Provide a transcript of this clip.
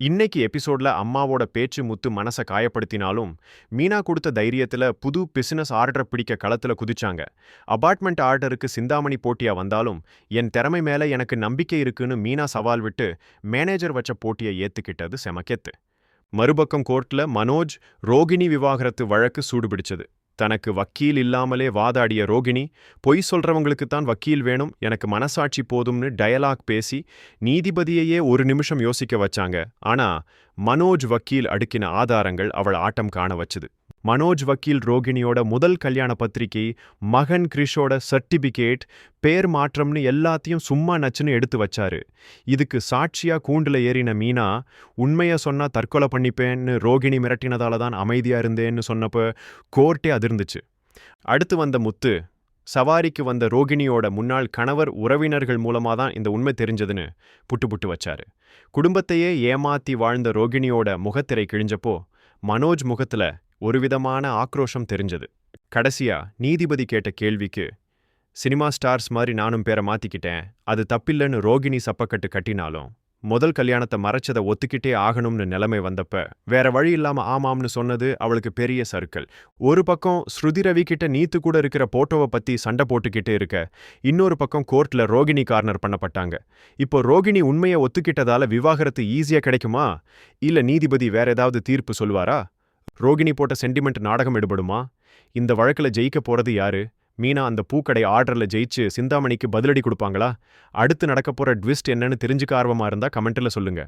இன்னைக்கு எபிசோட்ல அம்மாவோட பேச்சு முத்து மனச காயப்படுத்தினாலும், மீனா கொடுத்த தைரியத்துல புது பிசினஸ் ஆர்டரை பிடிக்க களத்துல குதிச்சாங்க. அபார்ட்மெண்ட் ஆர்டருக்கு சிந்தாமணி போட்டியா வந்தாலும், என் திறமை மேல எனக்கு நம்பிக்கை இருக்குன்னு மீனா சவால் விட்டு மேனேஜர் வச்ச போட்டியை ஏத்துக்கிட்டது செமக்கெத்து. மறுபக்கம் கோர்ட்ல மனோஜ், ரோகிணி விவாகரத்து வழக்கு சூடுபிடிச்சது. தனக்கு வக்கீல் இல்லாமலே வாதாடிய ரோகிணி, பொய் சொல்றவங்களுக்குத்தான் வக்கீல் வேணும், எனக்கு மனசாட்சி போதும்னு டயலாக் பேசி நீதிபதியையே ஒரு நிமிஷம் யோசிக்க வச்சாங்க. ஆனா மனோஜ் வக்கீல் அடுக்கின ஆதாரங்கள் அவள் ஆட்டம் காண வச்சுது. மனோஜ் வக்கீல் ரோகிணியோட முதல் கல்யாண பத்திரிகை, மகன் கிரிஷோட சர்டிபிகேட், பேர் மாற்றம்னு எல்லாத்தையும் சும்மா நச்சுன்னு எடுத்து வச்சாரு. இதுக்கு சாட்சியா கூண்டுல ஏறின மீனா, உண்மைய சொன்னா தற்கொலை பண்ணிப்பேன்னு ரோகிணி மிரட்டினதால தான் அமைதியா இருந்தேன்னு சொன்னப்ப கோர்ட்டே அதிர்ந்துச்சு. அடுத்து வந்த முத்து, சவாரிக்கு வந்த ரோகிணியோட முன்னாள் கணவர் உறவினர்கள் மூலமா தான் இந்த உண்மை தெரிஞ்சதுன்னு புட்டு புட்டு வச்சாரு. குடும்பத்தையே ஏமாத்தி வாழ்ந்த ரோகிணியோட முகத்திரை கிழிஞ்சப்போ மனோஜ் முகத்துல ஒரு விதமான ஆக்ரோஷம் தெரிஞ்சது. கடைசியா நீதிபதி கேட்ட கேள்விக்கு, சினிமா ஸ்டார்ஸ் மாதிரி நானும் பேரை மாத்திக்கிட்டேன், அது தப்பில்லைன்னு ரோகிணி சப்பக்கட்டு கட்டினாலும் முதல் கல்யாணத்தை மறைச்சதை ஒத்துக்கிட்டே ஆகணும்னு நிலைமை வந்தப்ப வேற வழி இல்லாம ஆமாம்னு சொன்னது அவளுக்கு பெரிய சர்க்கிள். ஒரு பக்கம் ஸ்ருதி ரவி கிட்ட நீத்து கூட இருக்கிற போட்டோவை பத்தி சண்டை போட்டுக்கிட்டு இருக்க, இன்னொரு பக்கம் கோர்ட்ல ரோகிணி கார்னர் பண்ணப்பட்டாங்க. இப்போ ரோகிணி உண்மையை ஒத்துக்கிட்டதால விவாகரத்து ஈஸியா கிடைக்குமா, இல்ல நீதிபதி வேற ஏதாவது தீர்ப்பு சொல்வாரா? ரோகிணி போட்ட சென்டிமெண்ட் நாடகம் எடுபடுமா? இந்த வழக்குல ஜெயிக்க போறது யாரு? மீனா அந்த பூக்கடை ஆர்டர்ல ஜெயிச்சு சிந்தாமணிக்கு பதிலடி கொடுப்பாங்களா? அடுத்து நடக்க போற ட்விஸ்ட் என்னன்னு தெரிஞ்சுக்க ஆர்வமா இருந்தா கமெண்ட்ல சொல்லுங்க.